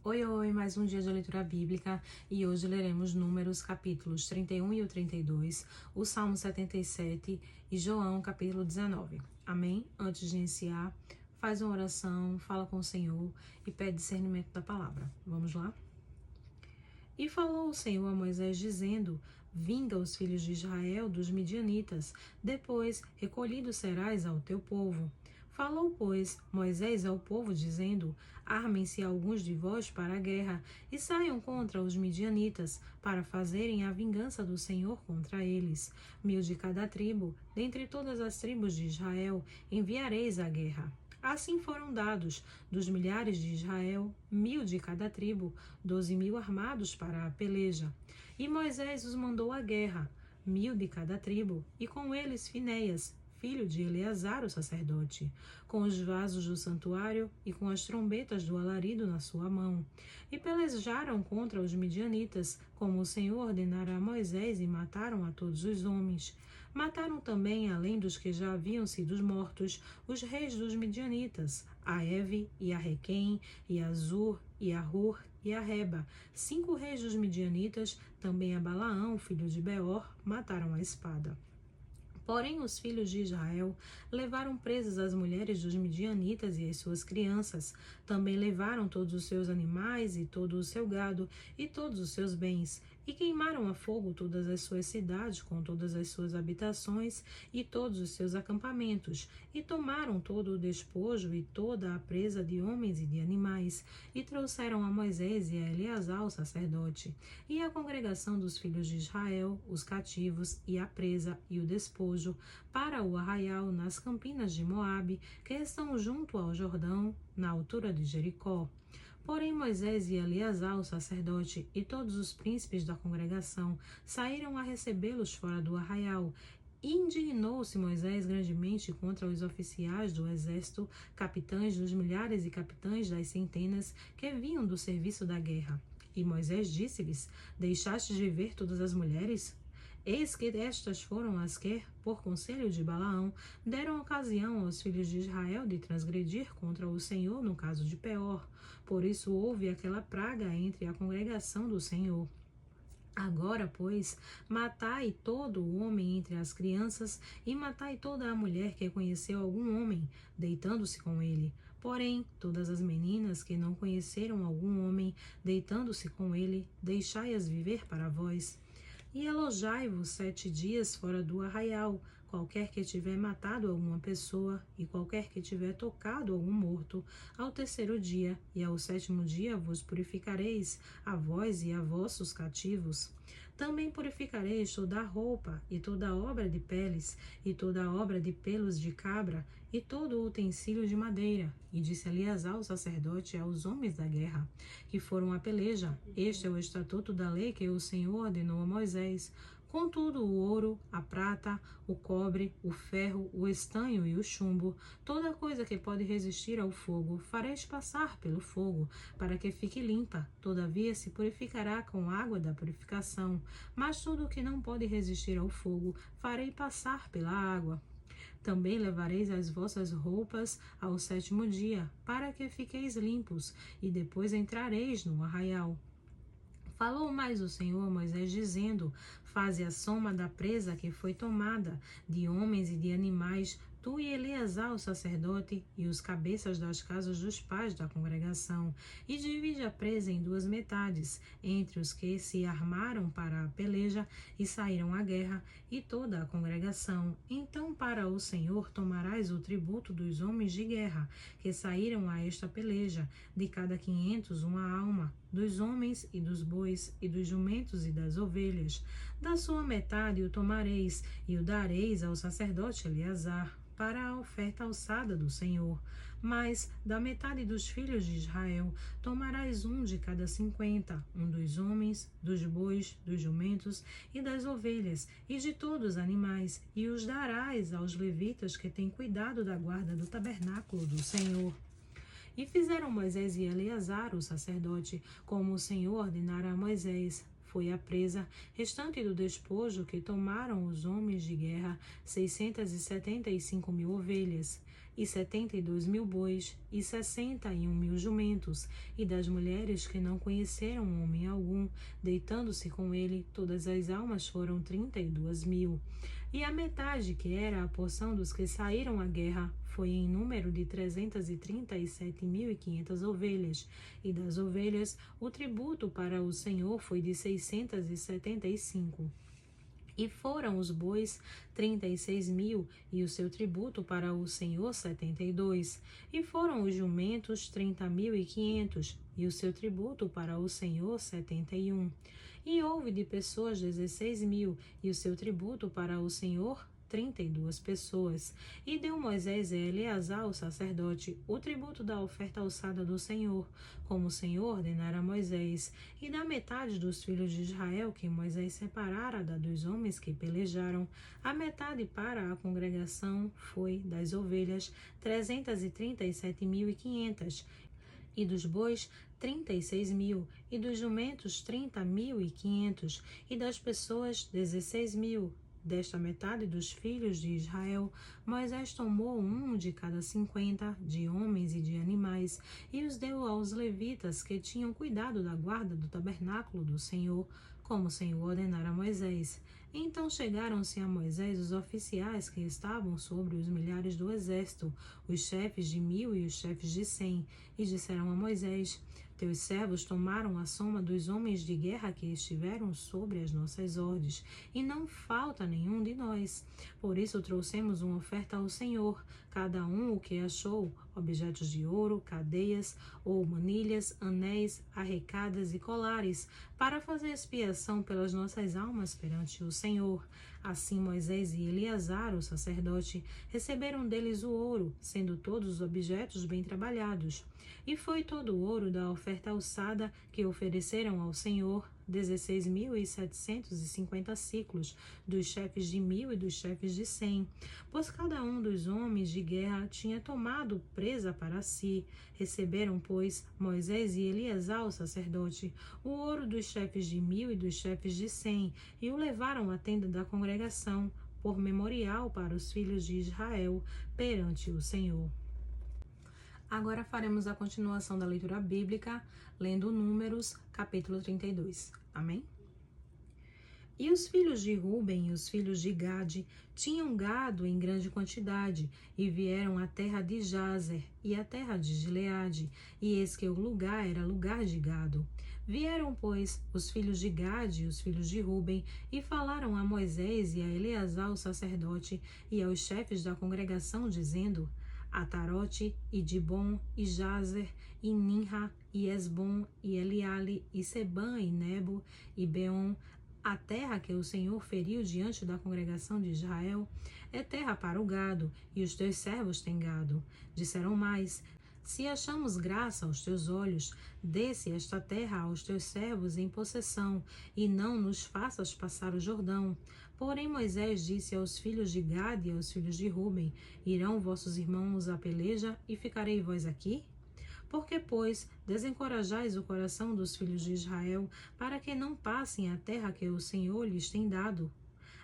Oi, oi, mais um dia de leitura bíblica e hoje leremos Números capítulos 31 e o 32, o Salmo 77 e João capítulo 19. Amém? Antes de iniciar, faz uma oração, fala com o Senhor e pede discernimento da palavra. Vamos lá? E falou o Senhor a Moisés dizendo: Vinga os filhos de Israel dos midianitas, depois recolhido serás ao teu povo. Falou, pois, Moisés ao povo, dizendo: Armem-se alguns de vós para a guerra, e saiam contra os midianitas, para fazerem a vingança do Senhor contra eles. 1000 de cada tribo, dentre todas as tribos de Israel, enviareis à guerra. Assim foram dados, dos milhares de Israel, 1000 de cada tribo, 12.000 armados para a peleja. E Moisés os mandou à guerra, 1000 de cada tribo, e com eles Finéias, filho de Eleazar, o sacerdote, com os vasos do santuário e com as trombetas do alarido na sua mão. E pelejaram contra os midianitas, como o Senhor ordenara a Moisés, e mataram a todos os homens. Mataram também, além dos que já haviam sido mortos, os reis dos midianitas, a Eve e a Requém, e a Zur, e a Hur, e a Reba. 5 reis dos midianitas, também a Balaão, filho de Beor, mataram a espada. Porém, os filhos de Israel levaram presas as mulheres dos midianitas e as suas crianças. Também levaram todos os seus animais e todo o seu gado e todos os seus bens. E queimaram a fogo todas as suas cidades, com todas as suas habitações e todos os seus acampamentos. E tomaram todo o despojo e toda a presa de homens e de animais. E trouxeram a Moisés e a Eleazar, o sacerdote, e a congregação dos filhos de Israel, os cativos, e a presa e o despojo, para o arraial nas campinas de Moabe, que estão junto ao Jordão, na altura de Jericó. Porém Moisés e Eleazar, o sacerdote, e todos os príncipes da congregação saíram a recebê-los fora do arraial. Indignou-se Moisés grandemente contra os oficiais do exército, capitães dos milhares e capitães das centenas que vinham do serviço da guerra. E Moisés disse-lhes: Deixastes de ver todas as mulheres? Eis que estas foram as que, por conselho de Balaão, deram ocasião aos filhos de Israel de transgredir contra o Senhor no caso de Peor. Por isso houve aquela praga entre a congregação do Senhor. Agora, pois, matai todo o homem entre as crianças, e matai toda a mulher que conheceu algum homem, deitando-se com ele. Porém, todas as meninas que não conheceram algum homem, deitando-se com ele, deixai-as viver para vós. E alojai-vos 7 dias fora do arraial, qualquer que tiver matado alguma pessoa, e qualquer que tiver tocado algum morto, ao 3º dia, e ao 7º dia vos purificareis, a vós e a vossos cativos. Também purificareis toda a roupa, e toda a obra de peles, e toda a obra de pelos de cabra, e todo o utensílio de madeira. E disse Eleazar, o sacerdote, aos homens da guerra, que foram à peleja: Este é o estatuto da lei que o Senhor ordenou a Moisés. Contudo, o ouro, a prata, o cobre, o ferro, o estanho e o chumbo, toda coisa que pode resistir ao fogo, fareis passar pelo fogo, para que fique limpa. Todavia se purificará com água da purificação. Mas tudo o que não pode resistir ao fogo, farei passar pela água. Também levareis as vossas roupas ao 7º dia, para que fiqueis limpos, e depois entrareis no arraial. Falou mais o Senhor a Moisés, dizendo: Faze a soma da presa que foi tomada, de homens e de animais, tu e Eleazar, o sacerdote, e os cabeças das casas dos pais da congregação, e divide a presa em 2 metades, entre os que se armaram para a peleja e saíram à guerra, e toda a congregação. Então para o Senhor tomarás o tributo dos homens de guerra, que saíram a esta peleja, de cada 500 uma alma, dos homens e dos bois, e dos jumentos e das ovelhas. Da sua metade o tomareis, e o dareis ao sacerdote Eleazar, para a oferta alçada do Senhor. Mas, da metade dos filhos de Israel, tomarás um de cada 50, um dos homens, dos bois, dos jumentos e das ovelhas, e de todos os animais, e os darás aos levitas que têm cuidado da guarda do tabernáculo do Senhor. E fizeram Moisés e Eleazar, o sacerdote, como o Senhor ordenara a Moisés. Foi a presa restante do despojo que tomaram os homens de guerra, 675.000 ovelhas. e 72.000 bois, e 61.000 jumentos, e das mulheres que não conheceram homem algum, deitando-se com ele, todas as almas foram 32.000. E a metade, que era a porção dos que saíram à guerra, foi em número de 337.500 ovelhas, e das ovelhas o tributo para o Senhor foi de 675. E foram os bois 36.000, e o seu tributo para o Senhor 72. E foram os jumentos 30.500, e o seu tributo para o Senhor 71. E houve de pessoas 16.000, e o seu tributo para o Senhor 32 pessoas. E deu Moisés a Eleazar, o sacerdote, o tributo da oferta alçada do Senhor, como o Senhor ordenara a Moisés. E da metade dos filhos de Israel que Moisés separara da dos homens que pelejaram, a metade para a congregação foi das ovelhas 337.500, e dos bois 36.000, e dos jumentos 30.500, e das pessoas 16.000. Desta metade dos filhos de Israel, Moisés tomou um de cada 50, de homens e de animais, e os deu aos levitas que tinham cuidado da guarda do tabernáculo do Senhor, como o Senhor ordenara a Moisés. Então chegaram-se a Moisés os oficiais que estavam sobre os milhares do exército, os chefes de 1.000 e os chefes de 100, e disseram a Moisés: Teus servos tomaram a soma dos homens de guerra que estiveram sobre as nossas ordes, e não falta nenhum de nós. Por isso trouxemos uma oferta ao Senhor, cada um o que achou, objetos de ouro, cadeias ou manilhas, anéis, arrecadas e colares, para fazer expiação pelas nossas almas perante o Senhor. Assim Moisés e Eleazar, o sacerdote, receberam deles o ouro, sendo todos os objetos bem trabalhados. E foi todo o ouro da oferta alçada que ofereceram ao Senhor, 16.750 ciclos, dos chefes de 1.000 e dos chefes de 100, pois cada um dos homens de guerra tinha tomado presa para si. Receberam, pois, Moisés e Eleazar, o sacerdote, o ouro dos chefes de 1.000 e dos chefes de 100, e o levaram à tenda da congregação, por memorial para os filhos de Israel, perante o Senhor. Agora faremos a continuação da leitura bíblica, lendo Números, capítulo 32. Amém? E os filhos de Ruben e os filhos de Gade tinham gado em grande quantidade, e vieram à terra de Jazer e à terra de Gileade, e eis que o lugar era lugar de gado. Vieram, pois, os filhos de Gade e os filhos de Ruben, e falaram a Moisés e a Eleazar o sacerdote, e aos chefes da congregação, dizendo: Atarote, e Dibon, e Jazer, e Ninra, e Esbom, e Eliale, e Sebã, e Nebo, e Beon, a terra que o Senhor feriu diante da congregação de Israel, é terra para o gado, e os teus servos têm gado. Disseram mais: Se achamos graça aos teus olhos, desce esta terra aos teus servos em possessão, e não nos faças passar o Jordão. Porém Moisés disse aos filhos de Gade e aos filhos de Ruben: Irão vossos irmãos à peleja, e ficarei vós aqui? Porque, pois, desencorajais o coração dos filhos de Israel, para que não passem a terra que o Senhor lhes tem dado?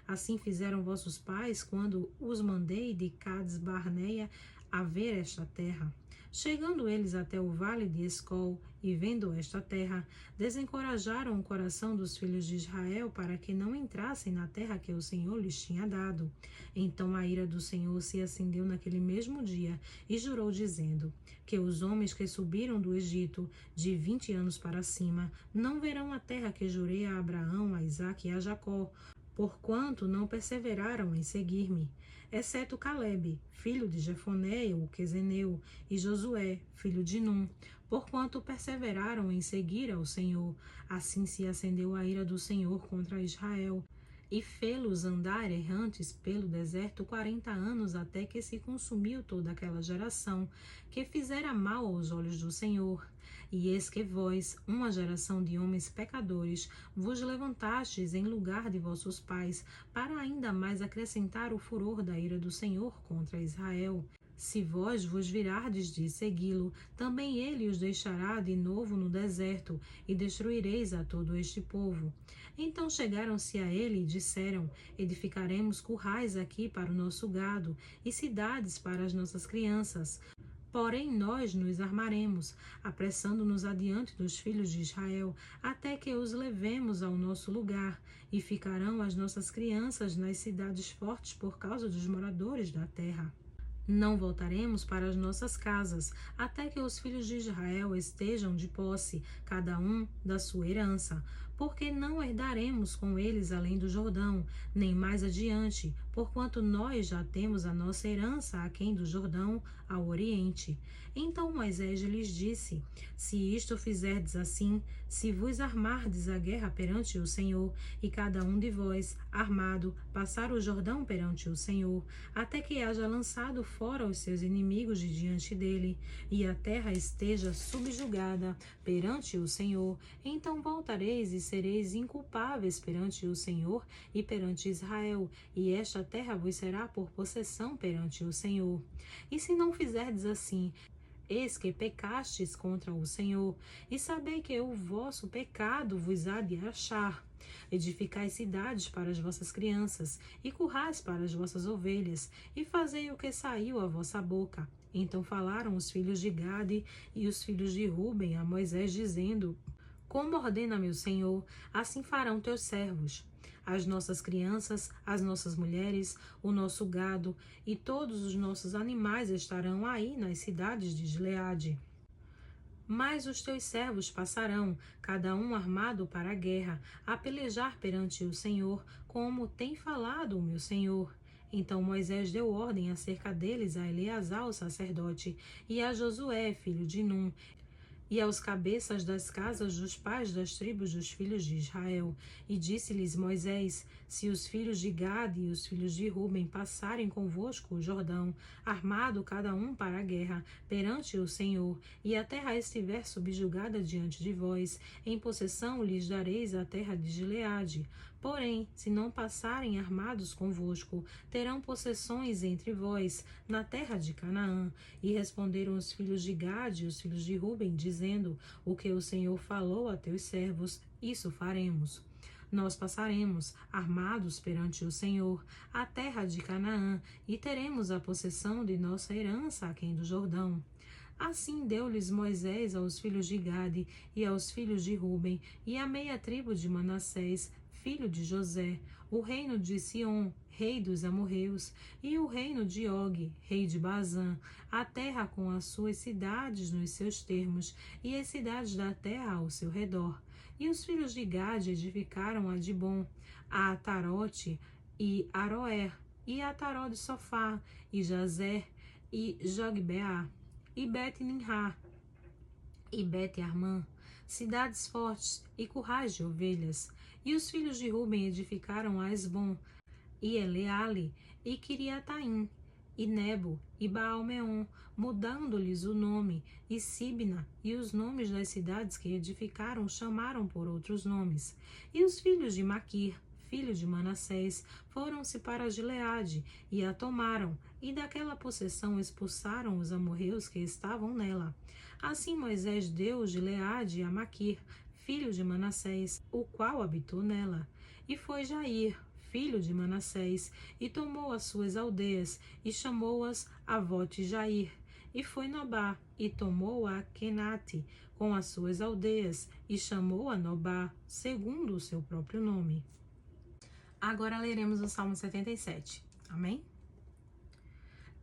Assim fizeram vossos pais, quando os mandei de Cades-Barneia a ver esta terra. Chegando eles até o vale de Escol, e vendo esta terra, desencorajaram o coração dos filhos de Israel para que não entrassem na terra que o Senhor lhes tinha dado. Então a ira do Senhor se acendeu naquele mesmo dia, e jurou, dizendo: que os homens que subiram do Egito, de 20 anos para cima, não verão a terra que jurei a Abraão, a Isaque e a Jacó, porquanto não perseveraram em seguir-me, exceto Calebe, filho de Jefoné, o quezeneu, e Josué, filho de Num, porquanto perseveraram em seguir ao Senhor. Assim se acendeu a ira do Senhor contra Israel, e fê-los andar errantes pelo deserto 40 anos, até que se consumiu toda aquela geração, que fizera mal aos olhos do Senhor. E eis que vós, uma geração de homens pecadores, vos levantastes em lugar de vossos pais, para ainda mais acrescentar o furor da ira do Senhor contra Israel. Se vós vos virardes de segui-lo, também ele os deixará de novo no deserto, e destruireis a todo este povo. Então chegaram-se a ele e disseram: Edificaremos currais aqui para o nosso gado, e cidades para as nossas crianças. Porém, nós nos armaremos, apressando-nos adiante dos filhos de Israel, até que os levemos ao nosso lugar, e ficarão as nossas crianças nas cidades fortes por causa dos moradores da terra. Não voltaremos para as nossas casas, até que os filhos de Israel estejam de posse, cada um da sua herança, porque não herdaremos com eles além do Jordão, nem mais adiante, porquanto nós já temos a nossa herança aquém do Jordão, ao oriente. Então Moisés lhes disse: Se isto fizerdes assim, se vos armardes a guerra perante o Senhor, e cada um de vós, armado, passar o Jordão perante o Senhor, até que haja lançado fora os seus inimigos de diante dele, e a terra esteja subjugada perante o Senhor, então voltareis e sereis inculpáveis perante o Senhor e perante Israel, e esta terra vos será por possessão perante o Senhor. E se não fizerdes assim, eis que pecastes contra o Senhor, e sabei que o vosso pecado vos há de achar. Edificai cidades para as vossas crianças, e currais para as vossas ovelhas, e fazei o que saiu à vossa boca. Então falaram os filhos de Gade e os filhos de Ruben a Moisés, dizendo: Como ordena-me o Senhor, assim farão teus servos. As nossas crianças, as nossas mulheres, o nosso gado e todos os nossos animais estarão aí nas cidades de Gileade. Mas os teus servos passarão, cada um armado para a guerra, a pelejar perante o Senhor, como tem falado o meu Senhor. Então Moisés deu ordem acerca deles a Eleazar o sacerdote, e a Josué, filho de Num, e aos cabeças das casas dos pais das tribos dos filhos de Israel. E disse-lhes Moisés: Se os filhos de Gade e os filhos de Ruben passarem convosco o Jordão, armado cada um para a guerra, perante o Senhor, e a terra estiver subjugada diante de vós, em possessão lhes dareis a terra de Gileade. Porém, se não passarem armados convosco, terão possessões entre vós, na terra de Canaã. E responderam os filhos de Gade e os filhos de Ruben, dizendo: O que o Senhor falou a teus servos, isso faremos. Nós passaremos, armados perante o Senhor, a terra de Canaã, e teremos a possessão de nossa herança aquém do Jordão. Assim deu-lhes Moisés aos filhos de Gade e aos filhos de Ruben, e a meia tribo de Manassés, filho de José, o reino de Sion, rei dos amorreus, e o reino de Og, rei de Bazã, a terra com as suas cidades nos seus termos, e as cidades da terra ao seu redor. E os filhos de Gade edificaram a Dibon, a Atarote e Aroer, e a Ataró de Sofá, e Jazer, e Jogbeá, e Bet-Nimrá, e Bet-Armã, cidades fortes e currais de ovelhas. E os filhos de Ruben edificaram a Esbom, e Eleale, e Quiriataim, e Nebo, e Baal-meon, mudando-lhes o nome, e Sibna, e os nomes das cidades que edificaram chamaram por outros nomes. E os filhos de Maquir, filho de Manassés, foram-se para Gileade, e a tomaram, e daquela possessão expulsaram os amorreus que estavam nela. Assim Moisés deu Gileade a Maquir, filho de Manassés, o qual habitou nela. E foi Jair, filho de Manassés, e tomou as suas aldeias, e chamou-as Avote-Jair. E foi Nobá, e tomou a Kenate, com as suas aldeias, e chamou-a Nobá, segundo o seu próprio nome. Agora leremos o Salmo 77. Amém?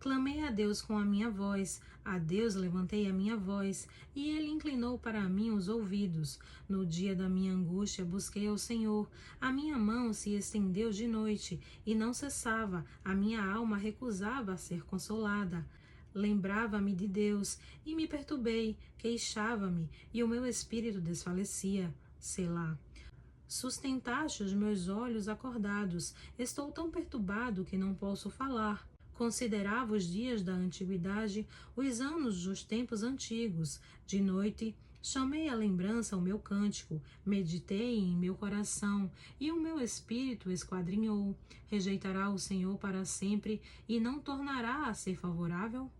Clamei a Deus com a minha voz, a Deus levantei a minha voz, e ele inclinou para mim os ouvidos. No dia da minha angústia busquei ao Senhor, a minha mão se estendeu de noite, e não cessava, a minha alma recusava ser consolada. Lembrava-me de Deus, e me perturbei, queixava-me, e o meu espírito desfalecia. Selá. Sustentaste os meus olhos acordados, estou tão perturbado que não posso falar. Considerava os dias da antiguidade, os anos dos tempos antigos. De noite, chamei à lembrança o meu cântico, meditei em meu coração, e o meu espírito esquadrinhou. Rejeitará o Senhor para sempre, e não tornará a ser favorável?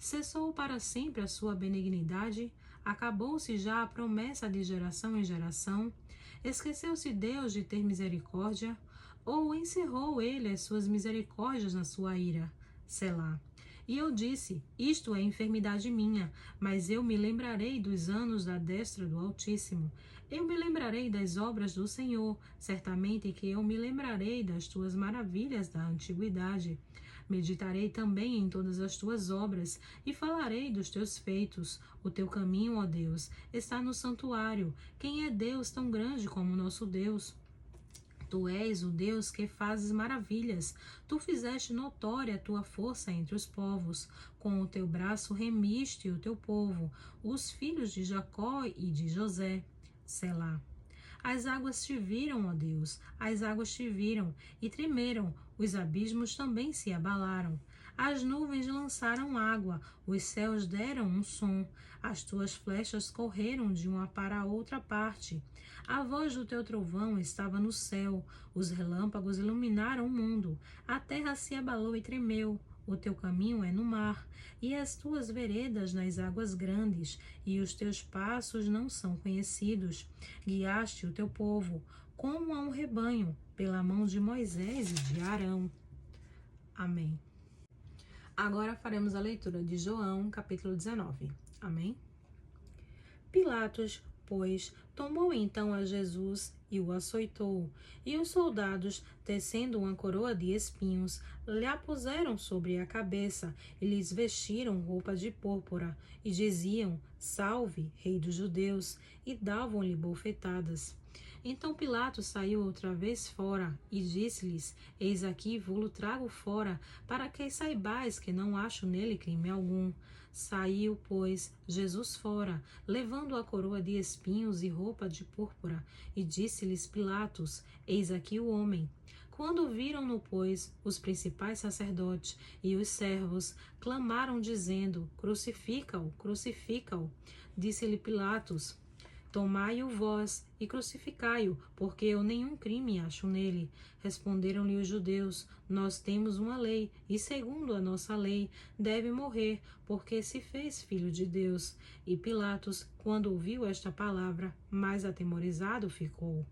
Cessou para sempre a sua benignidade? Acabou-se já a promessa de geração em geração? Esqueceu-se Deus de ter misericórdia? Ou encerrou ele as suas misericórdias na sua ira? Selá. E eu disse: isto é enfermidade minha, mas eu me lembrarei dos anos da destra do Altíssimo. Eu me lembrarei das obras do Senhor, certamente que eu me lembrarei das tuas maravilhas da antiguidade. Meditarei também em todas as tuas obras e falarei dos teus feitos. O teu caminho, ó Deus, está no santuário. Quem é Deus tão grande como nosso Deus? Tu és o Deus que fazes maravilhas. Tu fizeste notória a tua força entre os povos. Com o teu braço remiste o teu povo, os filhos de Jacó e de José. Selá. As águas te viram, ó Deus, as águas te viram e tremeram, os abismos também se abalaram. As nuvens lançaram água, os céus deram um som, as tuas flechas correram de uma para a outra parte. A voz do teu trovão estava no céu, os relâmpagos iluminaram o mundo, a terra se abalou e tremeu. O teu caminho é no mar, e as tuas veredas nas águas grandes, e os teus passos não são conhecidos. Guiaste o teu povo, como a um rebanho, pela mão de Moisés e de Arão. Amém. Agora faremos a leitura de João, capítulo 19. Amém? Pilatos, pois, tomou então a Jesus e o açoitou, e os soldados, tecendo uma coroa de espinhos, lhe a puseram sobre a cabeça, e lhes vestiram roupa de púrpura, e diziam: Salve, Rei dos Judeus, e davam-lhe bofetadas. Então Pilatos saiu outra vez fora, e disse-lhes: Eis aqui vou-lo trago fora, para que saibais que não acho nele crime algum. Saiu, pois, Jesus fora, levando a coroa de espinhos e roupa de púrpura, e disse-lhes Pilatos: Eis aqui o homem. Quando viram-no, pois, os principais sacerdotes e os servos clamaram, dizendo: Crucifica-o, crucifica-o. Disse-lhe Pilatos: Tomai-o vós e crucificai-o, porque eu nenhum crime acho nele. Responderam-lhe os judeus: Nós temos uma lei, e segundo a nossa lei, deve morrer, porque se fez filho de Deus. E Pilatos, quando ouviu esta palavra, mais atemorizado ficou.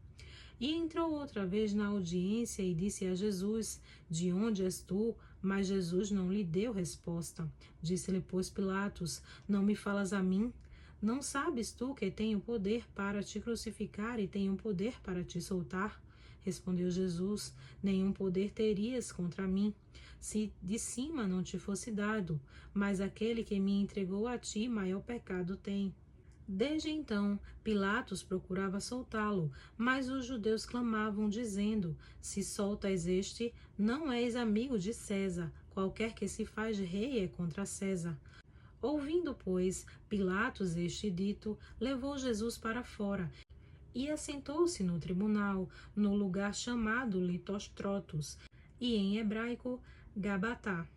E entrou outra vez na audiência e disse a Jesus: De onde és tu? Mas Jesus não lhe deu resposta. Disse-lhe, pois, Pilatos: Não me falas a mim? Não sabes tu que tenho poder para te crucificar e tenho poder para te soltar? Respondeu Jesus: Nenhum poder terias contra mim, se de cima não te fosse dado, mas aquele que me entregou a ti maior pecado tem. Desde então, Pilatos procurava soltá-lo, mas os judeus clamavam, dizendo: Se soltas este, não és amigo de César. Qualquer que se faz rei é contra César. Ouvindo, pois, Pilatos este dito, levou Jesus para fora e assentou-se no tribunal, no lugar chamado Litostrotos, e em hebraico Gabatá.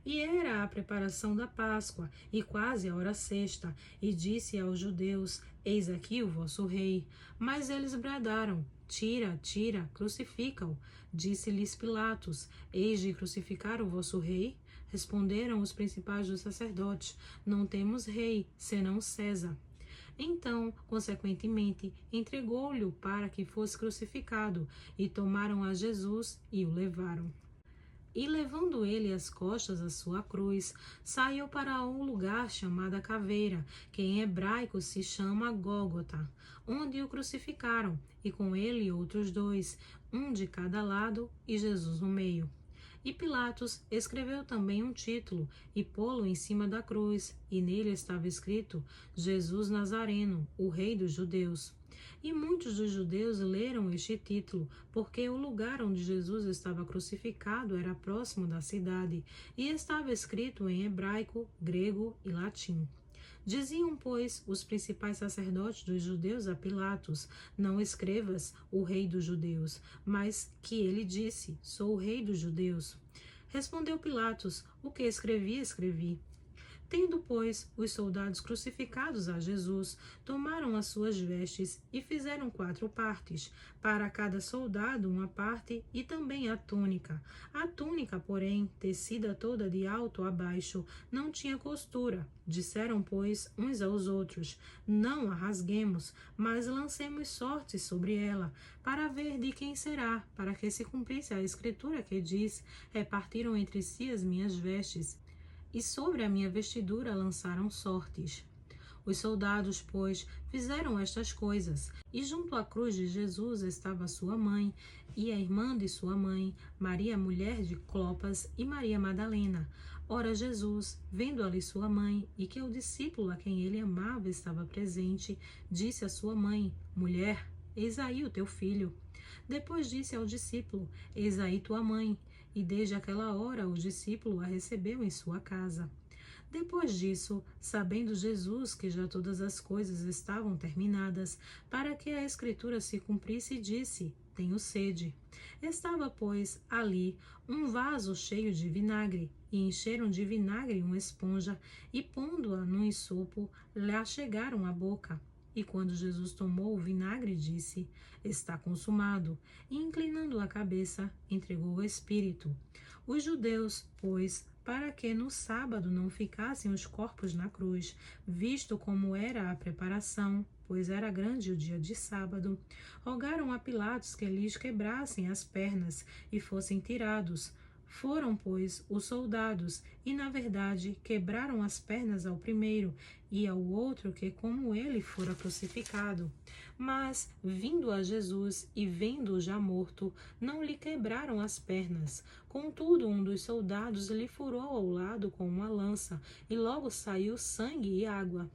E era a preparação da Páscoa, e quase a hora sexta, e disse aos judeus: Eis aqui o vosso rei. Mas eles bradaram: Tira, tira, crucifica-o. Disse-lhes Pilatos: Eis de crucificar o vosso rei? Responderam os principais dos sacerdotes: Não temos rei, senão César. Então, consequentemente, entregou-lhe para que fosse crucificado, e tomaram a Jesus e o levaram. E levando ele às costas a sua cruz, saiu para um lugar chamado Caveira, que em hebraico se chama Gólgota, onde o crucificaram, e com ele outros dois, um de cada lado e Jesus no meio. E Pilatos escreveu também um título e pô-lo em cima da cruz, e nele estava escrito: Jesus Nazareno, o Rei dos Judeus. E muitos dos judeus leram este título, porque o lugar onde Jesus estava crucificado era próximo da cidade, e estava escrito em hebraico, grego e latim. Diziam, pois, os principais sacerdotes dos judeus a Pilatos: Não escrevas o Rei dos Judeus, mas que ele disse: Sou o Rei dos Judeus. Respondeu Pilatos: O que escrevi, escrevi. Tendo, pois, os soldados crucificados a Jesus, tomaram as suas vestes e fizeram 4 partes, para cada soldado uma parte e também a túnica. A túnica, porém, tecida toda de alto a baixo, não tinha costura. Disseram, pois, uns aos outros: não a rasguemos, mas lancemos sortes sobre ela, para ver de quem será, para que se cumprisse a escritura que diz: repartiram entre si as minhas vestes, e sobre a minha vestidura lançaram sortes. Os soldados, pois, fizeram estas coisas, e junto à cruz de Jesus estava sua mãe, e a irmã de sua mãe, Maria, mulher de Clopas, e Maria Madalena. Ora, Jesus, vendo ali sua mãe, e que o discípulo a quem ele amava estava presente, disse à sua mãe: mulher, eis aí o teu filho. Depois disse ao discípulo: eis aí tua mãe. E desde aquela hora o discípulo a recebeu em sua casa. Depois disso, sabendo Jesus que já todas as coisas estavam terminadas, para que a escritura se cumprisse, disse: tenho sede. Estava, pois, ali um vaso cheio de vinagre, e encheram de vinagre uma esponja, e pondo-a num ensopo, lhe achegaram à boca. E quando Jesus tomou o vinagre, disse: está consumado. E inclinando a cabeça, entregou o Espírito. Os judeus, pois, para que no sábado não ficassem os corpos na cruz, visto como era a preparação, pois era grande o dia de sábado, rogaram a Pilatos que lhes quebrassem as pernas e fossem tirados. Foram, pois, os soldados, e, na verdade, quebraram as pernas ao primeiro e ao outro que, como ele, fora crucificado. Mas, vindo a Jesus e vendo-o já morto, não lhe quebraram as pernas. Contudo, um dos soldados lhe furou ao lado com uma lança, e logo saiu sangue e água.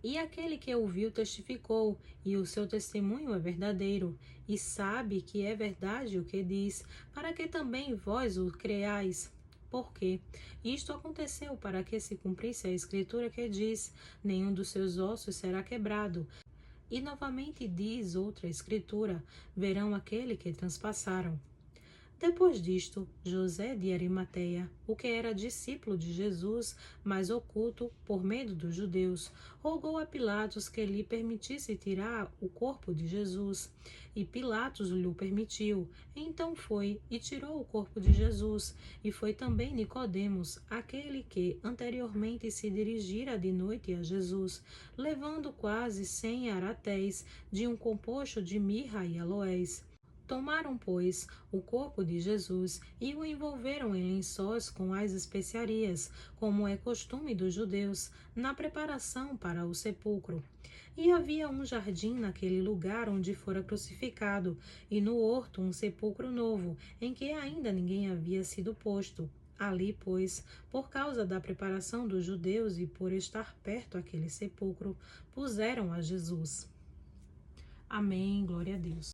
E aquele que o viu testificou, e o seu testemunho é verdadeiro, e sabe que é verdade o que diz, para que também vós o creais. Porque isto aconteceu para que se cumprisse a escritura que diz: nenhum dos seus ossos será quebrado. E novamente diz outra escritura: verão aquele que transpassaram. Depois disto, José de Arimateia, o que era discípulo de Jesus, mas oculto por medo dos judeus, rogou a Pilatos que lhe permitisse tirar o corpo de Jesus. E Pilatos lhe o permitiu. Então foi e tirou o corpo de Jesus. E foi também Nicodemos, aquele que anteriormente se dirigira de noite a Jesus, levando quase 100 aratéis de um composto de mirra e aloés. Tomaram, pois, o corpo de Jesus e o envolveram em lençóis com as especiarias, como é costume dos judeus, na preparação para o sepulcro. E havia um jardim naquele lugar onde fora crucificado, e no horto um sepulcro novo, em que ainda ninguém havia sido posto. Ali, pois, por causa da preparação dos judeus e por estar perto aquele sepulcro, puseram a Jesus. Amém, glória a Deus.